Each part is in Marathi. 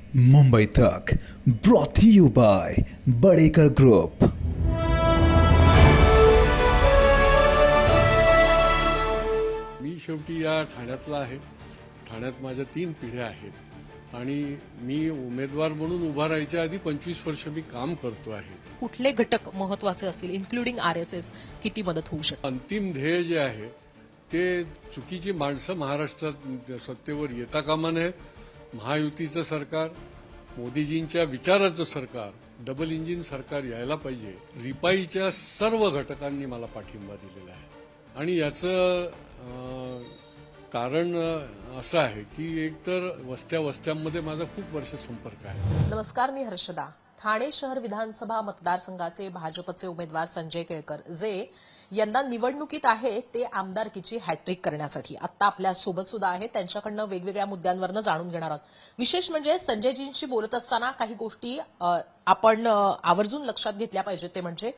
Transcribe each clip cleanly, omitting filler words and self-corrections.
मुंबई तक brought to you by Badekar group. मी शेवटी या ठाण्यातला आहे। ठाण्यात माझ्या 3 पिढ्या आहेत आणि मी उमेदवार म्हणून उभा राहायच्या आधी 25 वर्ष मी काम करतो आहे। कुठले घटक महत्त्वाचे असतील इन्क्लुडिंग आरएसएस किती मदत होऊ शकते? अंतिम ध्येय जे आहे ते चुकीची माणसं महाराष्ट्रात सत्तेवर येता कामा नये। महायुतीचं सरकार, मोदीजींच्या विचाराचं सरकार, डबल इंजिन सरकार यायला पाहिजे। रिपाईच्या सर्व घटकांनी मला पाठिंबा दिलेला आहे आणि याचं कारण असं आहे की एकतर वस्त्यांमध्ये माझा खूप वर्ष संपर्क आहे। नमस्कार, मी हर्षदा। ठाणे शहर विधानसभा मतदारसंघाचे भाजपचे उमेदवार संजय केळकर जे यंदा निवडणुकीत आहे ते आमदारकीची हॅट्रिक करण्यासाठी आता आपल्या सोबत सुद्धा आहे। त्यांच्याकडनं वेगवेगळ्या मुद्द्यांवरनं जाणून घेणार आहोत। विशेष म्हणजे संजयजींशी बोलत असताना काही गोष्टी आपण आवर्जून लक्षात घेतल्या पाहिजेत। ते म्हणजे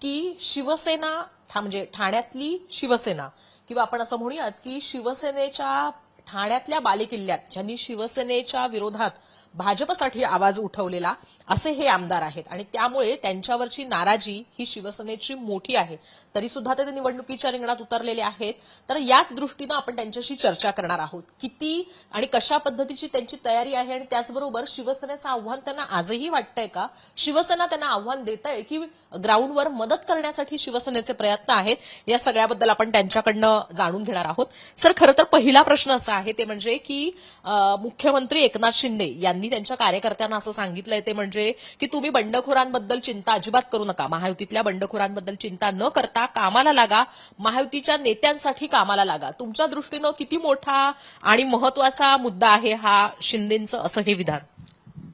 की शिवसेना म्हणजे ठाण्यातली शिवसेना किंवा आपण असं म्हणूयात की शिवसेनेच्या ठाण्यातल्या बालेकिल्ल्यात ज्यांनी शिवसेनेच्या विरोधात भाजपसाठी आवाज उठवलेला असे हे आमदार आहेत आणि त्यामुळे त्यांच्यावरची नाराजी ही शिवसेनेची मोठी आहे। तरी सुद्धा ते निवडणुकीच्या रिंगणात उतरलेले आहेत। तर याच दृष्टीनं आपण त्यांच्याशी चर्चा करणार आहोत। किती आणि कशा पद्धतीची त्यांची तयारी आहे आणि त्याचबरोबर शिवसेनेचं आव्हान त्यांना आजही वाटतंय का? शिवसेना त्यांना आव्हान देत आहे की ग्राउंडवर मदत करण्यासाठी शिवसेनेचे प्रयत्न आहेत? या सगळ्याबद्दल आपण त्यांच्याकडनं जाणून घेणार आहोत। सर, खरं तर पहिला प्रश्न असा आहे ते म्हणजे की मुख्यमंत्री एकनाथ शिंदे यांनी त्यांच्या कार्यकर्त्यांना असं सांगितलंय ते म्हणजे की तुम्ही बंडखोरांबद्दल चिंता अजिबात करू नका। महायुतीतल्या बंडखोरांबद्दल चिंता न करता कामाला लागा, महायुतीच्या नेत्यांसाठी कामाला लागा। तुमच्या दृष्टीनं किती मोठा आणि महत्वाचा मुद्दा आहे हा शिंदेंचं असं हे विधान?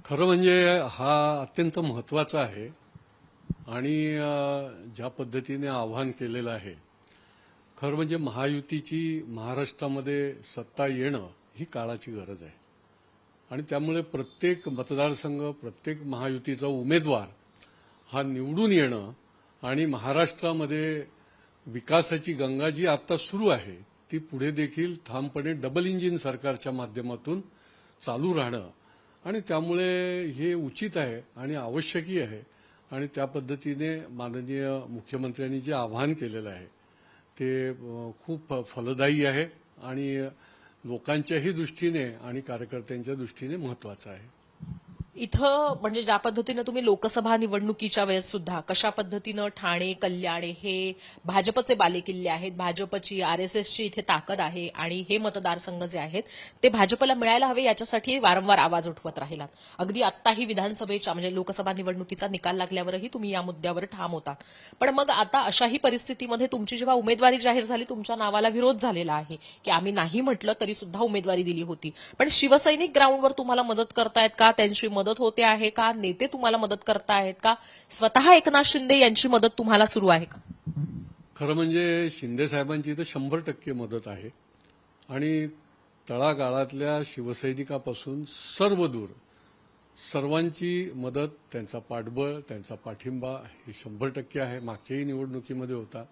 खरं म्हणजे हा अत्यंत महत्वाचा आहे आणि ज्या पद्धतीने आवाहन केलेलं आहे, खरं म्हणजे महायुतीची महाराष्ट्रामध्ये सत्ता येणं ही काळाची गरज आहे आणि त्यामुळे प्रत्येक मतदारसंघ, प्रत्येक महायुतीचा उमेदवार हा निवडून येणं आणि महाराष्ट्रामध्ये विकासाची गंगा जी आता सुरू आहे ती पुढे देखील ठामपणे डबल इंजिन सरकारच्या माध्यमातून चालू राहणं आणि त्यामुळे हे उचित आहे आणि आवश्यकही आहे आणि त्या पद्धतीने माननीय मुख्यमंत्र्यांनी जे आवाहन केलेलं आहे ते खूप फलदायी आहे आणि लोकांच्याही दृष्टीने आणि कार्यकर्त्यांच्या दृष्टीने महत्वाचं आहे। इथं म्हणजे ज्या पद्धतीनं तुम्ही लोकसभा निवडणुकीच्या वेळेस सुद्धा कशा पद्धतीनं ठाणे, कल्याण हे भाजपचे बालेकिल्ले आहेत, भाजपची आरएसएसची इथे ताकद आहे आणि हे मतदारसंघ जे आहेत ते भाजपला मिळायला हवे याच्यासाठी वारंवार आवाज उठवत राहिलात। अगदी आत्ताही विधानसभेच्या म्हणजे लोकसभा निवडणुकीचा निकाल लागल्यावरही तुम्ही या मुद्द्यावर ठाम होता। पण मग आता अशाही परिस्थितीमध्ये तुमची जेव्हा उमेदवारी जाहीर झाली तुमच्या नावाला विरोध झालेला आहे की आम्ही नाही म्हटलं तरी सुद्धा उमेदवारी दिली होती। पण शिवसैनिक ग्राउंडवर तुम्हाला मदत करतायत का? त्यांची मदत होते आहे का? नेते तुम्हाला मदत करतायत का? स्वतः एकनाथ शिंदे यांची मदत तुम्हाला सुरू आहे का? खरं म्हणजे शिंदे साहेबांची तर 100% मदत आहे आणि तळागाळातल्या शिवसैनिकापासून सर्व दूर सर्वांची मदत, त्यांचा पाठबळ, त्यांचा पाठिंबा हे 100% आहे। मागच्याही निवडणुकीमध्ये होता।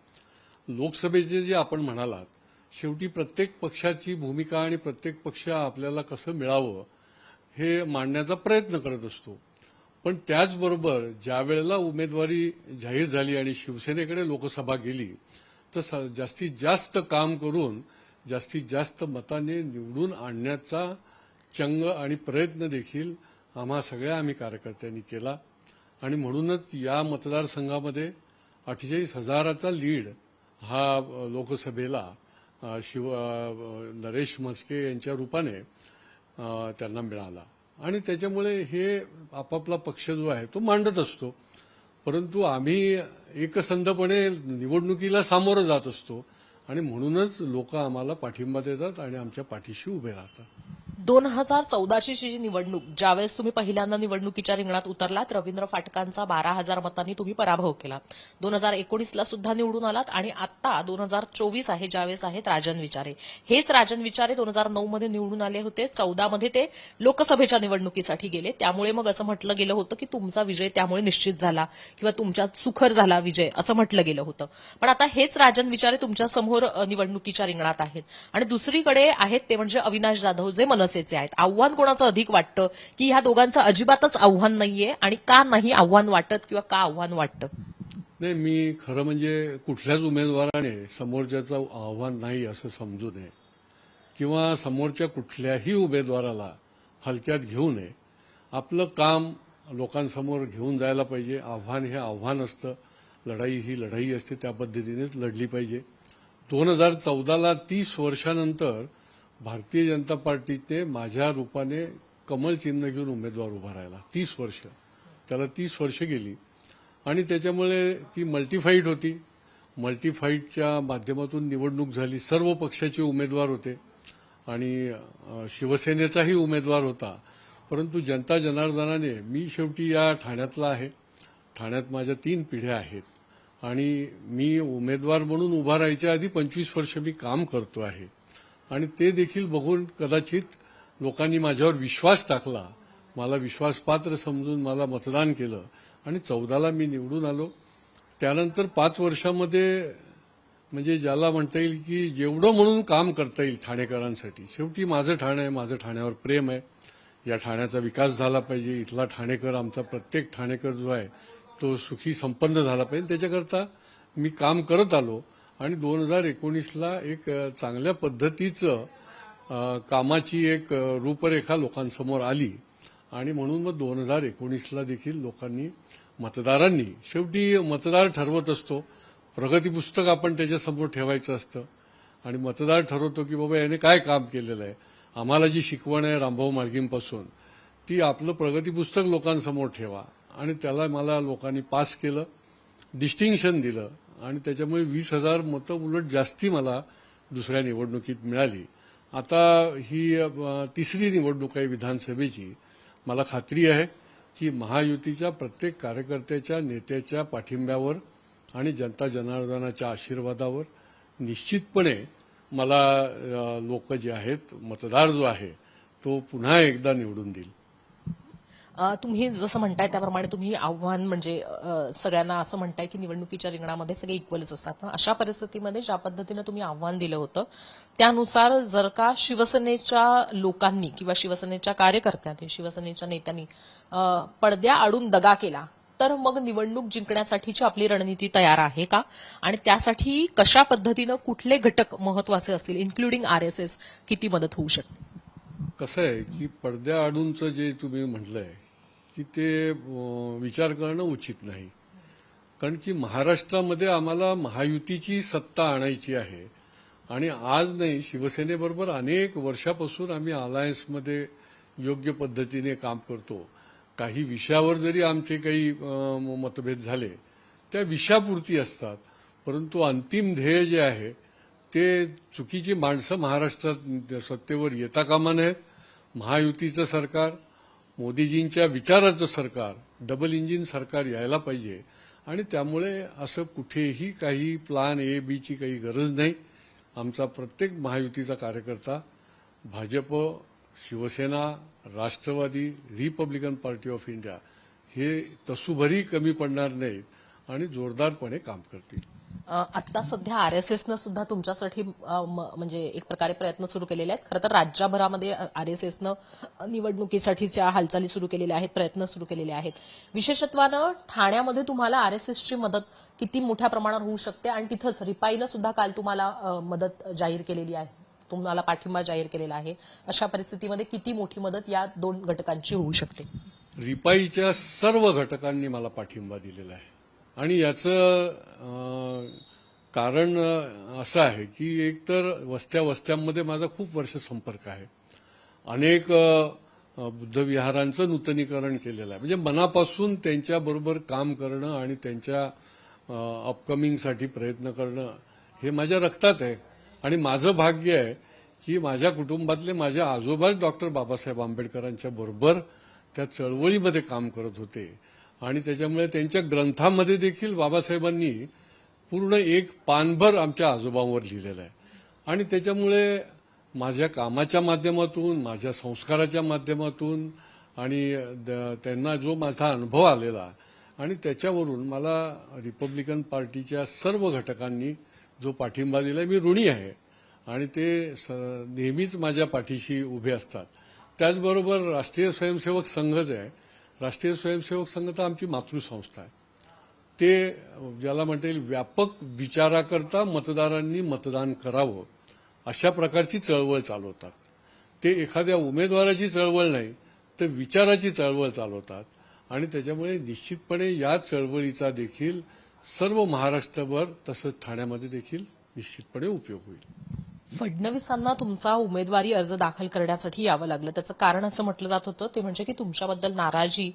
लोकसभेचे जे आपण म्हणालात, शेवटी प्रत्येक पक्षाची भूमिका आणि प्रत्येक पक्ष आपल्याला कसं मिळावं हे मांडण्याचा प्रयत्न करत असतो। पण त्याचबरोबर ज्या वेळेला उमेदवारी जाहीर झाली आणि शिवसेनेकडे लोकसभा गेली तर जास्तीत जास्त काम करून जास्तीत जास्त मताने निवडून आणण्याचा चंग आणि प्रयत्न देखील आम्ही कार्यकर्त्यांनी केला आणि म्हणूनच या मतदारसंघामध्ये 48,000चा लीड हा लोकसभेला नरेश म्हस्के यांच्या रूपाने त्यांना मिळाला आणि त्याच्यामुळे हे आपापला पक्ष जो आहे तो मांडत असतो, परंतु आम्ही एकसंधपणे निवडणुकीला सामोरं जात असतो आणि म्हणूनच लोक आम्हाला पाठिंबा देतात आणि आमच्या पाठीशी उभे राहतात। 2014ची जी निवडणूक ज्यावेळेस तुम्ही पहिल्यांदा निवडणुकीच्या रिंगणात उतरलात, रवींद्र फाटकांचा 12,000 मतांनी तुम्ही पराभव केला। 2019ला सुद्धा निवडून आलात आणि आता 2024 आहे ज्यावेळेस आहेत राजन विचारे। हेच राजन विचारे 2009 मध्ये निवडून आले होते, 14 मध्ये ते लोकसभेच्या निवडणुकीसाठी गेले। त्यामुळे मग असं म्हटलं गेलं होतं की तुमचा विजय त्यामुळे निश्चित झाला किंवा तुमच्यात सुखर झाला विजय असं म्हटलं गेलं होतं। पण आता हेच राजन विचारे तुमच्या समोर निवडणुकीच्या रिंगणात आहेत आणि दुसरीकडे आहेत ते म्हणजे अविनाश जाधव जे मनसे मनसेचे आहेत. आव्हान कोणाचं अधिक वाटतं, की ह्या दोघांचं अजिबातच आव्हान नाहीये, आणि का नाही आव्हान वाटत किंवा का आव्हान वाटतं? नाही, मी खरं म्हणजे कुठल्याच उमेदवाराने समोरच्याचं आव्हान नाही असं समजू नये किंवा समोरच्या कुठल्याही उमेदवाराला हलक्यात घेऊ नये. आपलं काम लोकांसमोर घेऊन जायला पाहिजे. आव्हान हे आव्हान असतं, लढाई ही लढाई असते, त्या पद्धतीनेच लढली पाहिजे. 2014ला 30 वर्षानंतर भारतीय जनता पार्टीने माझ्या रूपाने कमल चिन्ह घेऊन उमेदवार उभा राहिला. 30 वर्ष, त्याला 30 वर्ष गेली आणि त्याच्यामुळे ती मल्टीफाईट होती. मल्टीफाईटच्या माध्यमातून निवडणूक झाली. सर्व पक्षाचे उमेदवार होते आणि शिवसेनेचाही उमेदवार होता. परंतु जनता जनार्दनाने, मी शेवटी या ठाण्यातला आहे, ठाण्यात माझ्या 3 पिढ्या आहेत आणि मी उमेदवार म्हणून उभा राहायच्या आधी 25 वर्ष मी काम करतो आहे आणि ते देखील बघून कदाचित लोकांनी माझ्यावर विश्वास टाकला, मला विश्वासपात्र समजून मला मतदान केलं आणि 14ला मी निवडून आलो. त्यानंतर 5 वर्षामध्ये म्हणजे ज्याला म्हणता येईल की जेवढं म्हणून काम करता येईल ठाणेकरांसाठी. शेवटी माझं ठाणं आहे, माझं ठाण्यावर प्रेम आहे. या ठाण्याचा विकास झाला पाहिजे. इथला ठाणेकर, आमचा प्रत्येक ठाणेकर जो आहे तो सुखी संपन्न झाला पाहिजे. त्याच्याकरता मी काम करत आलो आणि 2019ला एक चांगल्या पद्धतीचं कामाची एक रूपरेखा लोकांसमोर आली आणि म्हणून मग 2019ला देखील लोकांनी, मतदारांनी, शेवटी मतदार ठरवत असतो. प्रगती पुस्तक आपण त्याच्यासमोर ठेवायचं असतं आणि मतदार ठरवतो की बाबा याने काय काम केलेलं आहे. आम्हाला जी शिकवण आहे रामभाऊ म्हाळगींपासून, ती आपलं प्रगती पुस्तक लोकांसमोर ठेवा आणि त्याला मला लोकांनी पास केलं, डिस्टिंक्शन दिलं आणि त्याच्यामुळे 20,000 मतं उलट जास्ती मला दुसऱ्या निवडणुकीत मिळाली. आता ही 3री निवडणूक आहे विधानसभेची. मला खात्री आहे की महायुतीच्या प्रत्येक कार्यकर्त्याच्या, नेत्याच्या पाठिंब्यावर आणि जनता जनार्दनाच्या आशीर्वादावर निश्चितपणे मला लोक जे आहेत, मतदार जो आहे तो पुन्हा एकदा निवडून देईल. तुम्ही जसं म्हणताय त्याप्रमाणे तुम्ही आव्हान म्हणजे सगळ्यांना असं म्हणताय की निवडणुकीच्या रिंगणामध्ये सगळे इक्वलच असतात. पण अशा परिस्थितीमध्ये ज्या पद्धतीनं तुम्ही आव्हान दिलं होतं त्यानुसार जर का शिवसेनेच्या लोकांनी किंवा शिवसेनेच्या कार्यकर्त्यांनी, शिवसेनेच्या नेत्यांनी पडद्या आडून दगा केला तर मग निवडणूक जिंकण्यासाठीची आपली रणनीती तयार आहे का? आणि त्यासाठी कशा पद्धतीनं कुठले घटक महत्वाचे असतील, इन्क्लुडिंग RSS, किती मदत होऊ शकते? कसं आहे की पडद्या आडूनचं जे तुम्ही म्हटलंय की ते विचार करणं उचित नाही. कारण की महाराष्ट्रामध्ये आम्हाला महायुतीची सत्ता आणायची आहे आणि आज नाही, शिवसेनेबरोबर अनेक वर्षापासून आम्ही अलायन्समध्ये योग्य पद्धतीने काम करतो. काही विषयावर जरी आमचे काही मतभेद झाले त्या विषयापुरती असतात, परंतु अंतिम ध्येय जे आहे ते चुकीची माणसं महाराष्ट्रात सत्तेवर येता कामा नयेत. महायुतीचं सरकार, मोदीजींच्या विचाराचं सरकार, डबल इंजिन सरकार यायला पाहिजे आणि त्यामुळे असं कुठेही काही प्लान A, B ची काही गरज नाही. आमचा प्रत्येक महायुतीचा कार्यकर्ता Bhajap, Shivsena, Rashtravadi, Republican party of India हे तसूभरी कमी पडणार नाहीत आणि जोरदारपणे काम करतील. आता सध्या RSSनं सुद्धा तुमच्यासाठी म्हणजे एक प्रकारे प्रयत्न सुरू केलेले आहेत. खरं तर राज्यभरामध्ये RSSनं निवडणुकीसाठीच्या हालचाली सुरू केलेल्या आहेत, प्रयत्न सुरू केलेले आहेत. विशेषत्वानं ठाण्यामध्ये तुम्हाला RSSची मदत किती मोठ्या प्रमाणावर होऊ शकते आणि तिथंच रिपाईनं सुद्धा काल तुम्हाला मदत जाहीर केलेली आहे, तुम्हाला पाठिंबा जाहीर केलेला आहे. अशा परिस्थितीमध्ये किती मोठी मदत या 2 घटकांची होऊ शकते? रिपाईच्या सर्व घटकांनी मला पाठिंबा दिलेला आहे आणि याचं कारण असं आहे की एकतर वस्त्यांमध्ये माझा खूप वर्ष संपर्क आहे. अनेक बुद्धविहारांचं नूतनीकरण केलेलं आहे. म्हणजे मनापासून त्यांच्याबरोबर काम करणं आणि त्यांच्या अपकमिंगसाठी प्रयत्न करणं हे माझ्या रक्तात आहे. आणि माझं भाग्य आहे की माझ्या कुटुंबातले माझे आजोबाच डॉक्टर बाबासाहेब आंबेडकरांच्या बरोबर त्या चळवळीमध्ये काम करत होते आणि त्याच्यामुळे त्यांच्या ग्रंथामध्ये देखील बाबासाहेबांनी पूर्ण एक पानभर आमच्या आजोबांवर लिहिलेलं आहे. आणि त्याच्यामुळे माझ्या कामाच्या माध्यमातून, माझ्या संस्काराच्या माध्यमातून आणि त्यांना जो माझा अनुभव आलेला आणि त्याच्यावरून मला रिपब्लिकन पार्टीच्या सर्व घटकांनी जो पाठिंबा दिला, मी ऋणी आहे आणि ते नेहमीच माझ्या पाठीशी उभे असतात. त्याचबरोबर राष्ट्रीय स्वयंसेवक संघच आहे. राष्ट्रीय स्वयंसेवक संघ तर आमची मातृसंस्था आहे. ते ज्याला म्हणता येईल व्यापक विचाराकरता मतदारांनी मतदान करावं अशा प्रकारची चळवळ चालवतात. ते एखाद्या उमेदवाराची चळवळ नाही तर विचाराची चळवळ चालवतात आणि त्याच्यामुळे निश्चितपणे या चळवळीचा देखील सर्व महाराष्ट्रभर तसंच ठाण्यामध्ये देखील निश्चितपणे उपयोग होईल. फडणवीसांना तुमचा उमेदवारी अर्ज दाखल करण्यासाठी यावं लागलं. त्याचं कारण असं म्हटलं जात होतं ते म्हणजे की तुमच्याबद्दल नाराजी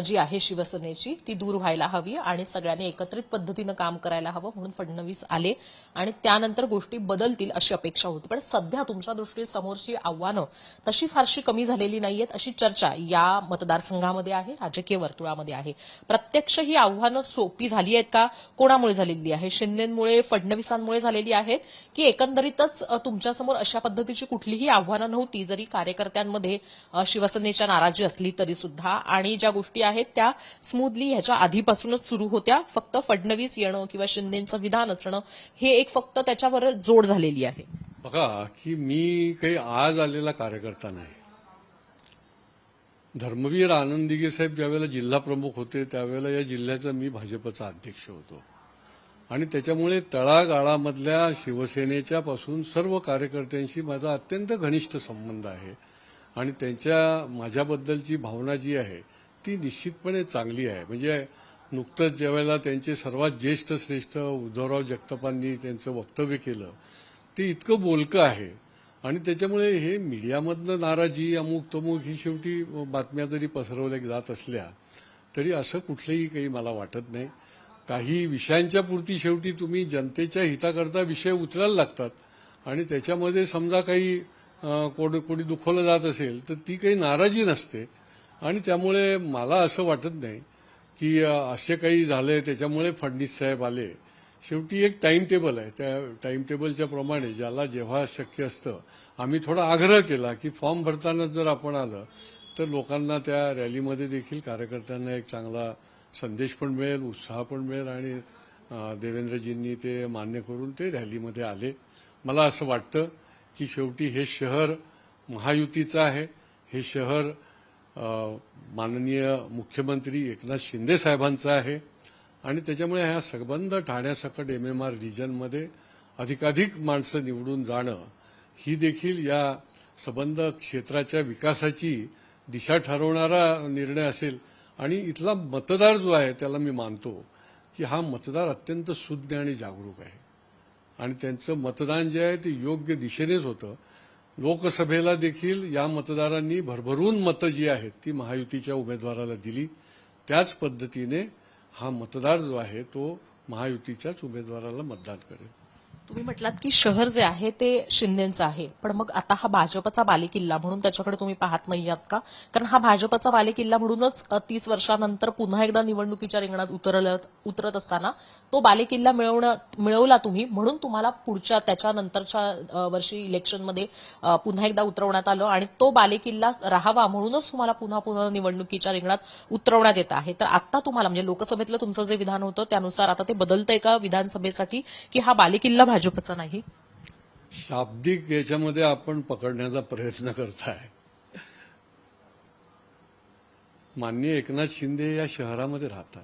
जी आहे शिवसेनेची ती दूर व्हायला हवी आणि सगळ्यांनी एकत्रित पद्धतीनं काम करायला हवं म्हणून फडणवीस आले आणि त्यानंतर गोष्टी बदलतील अशी अपेक्षा होती. पण सध्या तुमच्या दृष्टीत समोरची आव्हानं तशी फारशी कमी झालेली नाहीयेत अशी चर्चा या मतदारसंघामध्ये आहे, राजकीय वर्तुळामध्ये आहे. प्रत्यक्ष ही आव्हानं सोपी झाली आहेत का? कोणामुळे झालेली आहे? शिंदेमुळे, फडणवीसांमुळे झालेली आहेत की एकंदरीतच तुमच्यासमोर अशा पद्धतीची कुठलीही आव्हानं नव्हती जरी कार्यकर्त्यांमध्ये शिवसेनेच्या नाराजी असली तरी सुद्धा आणि ज्या गोष्टी आहेत त्या स्मूथली ह्याच्या आधीपासूनच सुरू होत्या. फक्त फडणवीस येणं किंवा शिंदेचं विधान असणं हे एक फक्त त्याच्यावर जोड झालेली आहे. बघा की मी काही आज आलेला कार्यकर्ता नाही. धर्मवीर आनंद दिघे साहेब ज्यावेळेला जिल्हा प्रमुख होते त्यावेळेला या जिल्ह्याचा मी भाजपचा अध्यक्ष होतो आणि त्याच्यामुळे तळागाळामधल्या शिवसेनेच्या पासून सर्व कार्यकर्त्यांशी माझा अत्यंत घनिष्ठ संबंध आहे आणि त्यांच्या माझ्याबद्दलची भावना जी आहे ती निश्चितपणे चांगली आहे. म्हणजे नुकतंच ज्यावेळेला त्यांचे सर्वात ज्येष्ठ श्रेष्ठ उद्धवराव जगतापांनी त्यांचं वक्तव्य केलं ते इतकं बोलकं आहे आणि त्याच्यामुळे हे मीडियामधनं नाराजी अमुक तमुक ही शेवटी बातम्या जरी पसरवल्या जात असल्या तरी असं कुठलंही काही मला वाटत नाही. काही विषयांच्या पुरती शेवटी तुम्ही जनतेच्या हिताकरता विषय उचलायला लागतात आणि त्याच्यामध्ये समजा काही कोणी दुखवलं जात असेल तर ती काही नाराजी नसते आणि त्यामुळे मला असं वाटत नाही की असे काही झाले त्याच्यामुळे फडणवीस साहेब आले. शेवटी एक टाइम टेबल आहे. त्या टाइम टेबलच्या प्रमाणे ज्याला जेव्हा शक्य असतं आम्ही थोडा आग्रह केला की फॉर्म भरताना जर आपण आलं तर लोकांना त्या रॅलीमध्ये देखील कार्यकर्त्यांना एक चांगला संदेश पण मिळेल, उत्साह पण मिळेल आणि देवेंद्रजींनी ते मान्य करून ते रॅलीमध्ये आले. मला असं वाटतं की शेवटी हे शहर महायुतीचं आहे. हे शहर माननीय मुख्यमंत्री एकनाथ शिंदे साहेबांचं आहे आणि त्याच्यामुळे ह्या संबंध ठाण्यासकट MMR रिजनमध्ये अधिकाधिक माणसं निवडून जाणं ही देखील या संबंध क्षेत्राच्या विकासाची दिशा ठरवणारा निर्णय असेल आणि इथला मतदार जो आहे त्याला मी मानतो की हा मतदार अत्यंत सुज्ञ आणि जागरूक आहे आणि त्यांचं मतदान जे आहे ते योग्य दिशेनेच होतं. लोकसभेला देखील या मतदारांनी भरभरून मतं जी आहेत ती महायुतीच्या उमेदवाराला दिली. त्याच पद्धतीने हा मतदार जो आहे तो महायुतीच्याच उमेदवाराला मतदान करेल. तुम्ही म्हटलात की शहर जे आहे ते शिंदेचं आहे पण मग आता हा भाजपचा बालेकिल्ला म्हणून त्याच्याकडे तुम्ही पाहत नाही आहात का? कारण हा भाजपचा बालेकिल्ला म्हणूनच 30 वर्षानंतर पुन्हा एकदा निवडणुकीच्या रिंगणात उतरत असताना तो बालेकिल्ला मिळवला तुम्ही म्हणून तुम्हाला पुढच्या त्याच्यानंतरच्या वर्षी इलेक्शनमध्ये पुन्हा एकदा उतरवण्यात आलं आणि तो बालेकिल्ला राहावा म्हणूनच तुम्हाला पुन्हा निवडणुकीच्या रिंगणात उतरवण्यात येत आहे. तर आता तुम्हाला म्हणजे लोकसभेतलं तुमचं जे विधान होतं त्यानुसार आता ते बदलतंय का विधानसभेसाठी की हा बालेकिल्ला भाजपचा नाही? शाब्दिक याच्यामध्ये आपण पकडण्याचा प्रयत्न करताय. माननीय एकनाथ शिंदे या शहरामध्ये राहतात.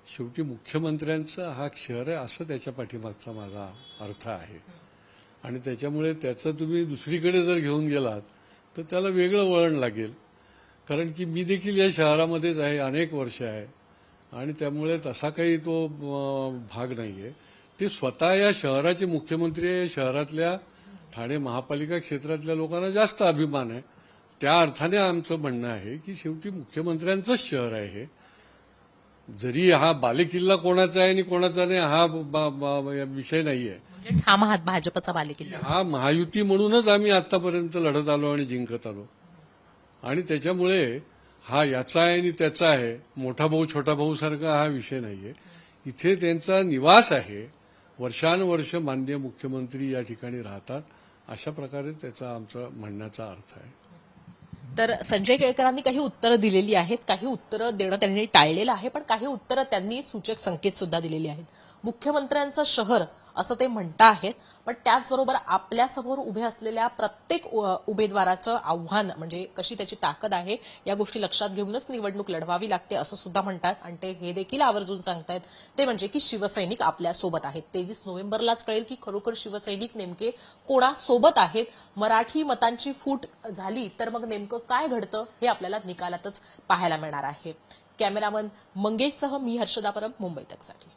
शेवटी मुख्यमंत्र्यांचा हा शहर आहे असं त्याच्या पाठीमागचा माझा अर्थ आहे आणि त्याच्यामुळे त्याचं तुम्ही दुसरीकडे जर घेऊन गेलात तर त्याला वेगळं वळण लागेल. कारण की मी देखील या शहरामध्येच आहे, अनेक वर्ष आहे आणि त्यामुळे तसा काही तो भाग नाहीये. ते स्वतः या शहराचे मुख्यमंत्री आहे. शहरातल्या ठाणे महापालिका क्षेत्रातल्या लोकांना जास्त अभिमान आहे. त्या अर्थाने आमचं म्हणणं आहे की शेवटी मुख्यमंत्र्यांचंच शहर आहे हे. जरी हा बालेकिल्ला कोणाचा आहे आणि कोणाचा नाही हा विषय नाहीये. म्हणजे ठाम आहात भाजपचा बालेकिल्ला? हा महायुती म्हणूनच आम्ही आतापर्यंत लढत आलो आणि जिंकत आलो आणि त्याच्यामुळे हा याचा आहे आणि त्याचा आहे, मोठा भाऊ छोटा भाऊ सारखा हा विषय नाहीये. इथे त्यांचा निवास आहे. वर्षानुवर्ष माननीय मुख्यमंत्री या ठिकाणी राहतात. अशा प्रकारे त्याचा आमचा म्हणण्याचा अर्थ आहे. तर संजय केळकरांनी काही उत्तरं दिलेली आहेत, काही उत्तरं देणं त्यांनी टाळलेलं आहे पण काही उत्तरं त्यांनी सूचक संकेत सुद्धा दिलेली आहेत. मुख्यमंत्र्यांचं शहर असं ते म्हणता आहेत. पण त्याचबरोबर आपल्यासमोर उभे असलेल्या प्रत्येक उमेदवाराचं आव्हान म्हणजे कशी त्याची ताकद आहे या गोष्टी लक्षात घेऊनच निवडणूक लढवावी लागते असं सुद्धा म्हणतात. आणि ते हे देखील आवर्जून सांगतायत ते म्हणजे की शिवसैनिक आपल्यासोबत आहेत. 23 नोव्हेंबरलाच कळेल की खरोखर शिवसैनिक नेमके कोणासोबत आहेत. मराठी मतांची फूट झाली तर मग नेमकं काय घडतं हे आपल्याला निकालातच पाहायला मिळणार आहे. कॅमेरामन मंगेशसह मी हर्षदा परब, मुंबई तकसाठी.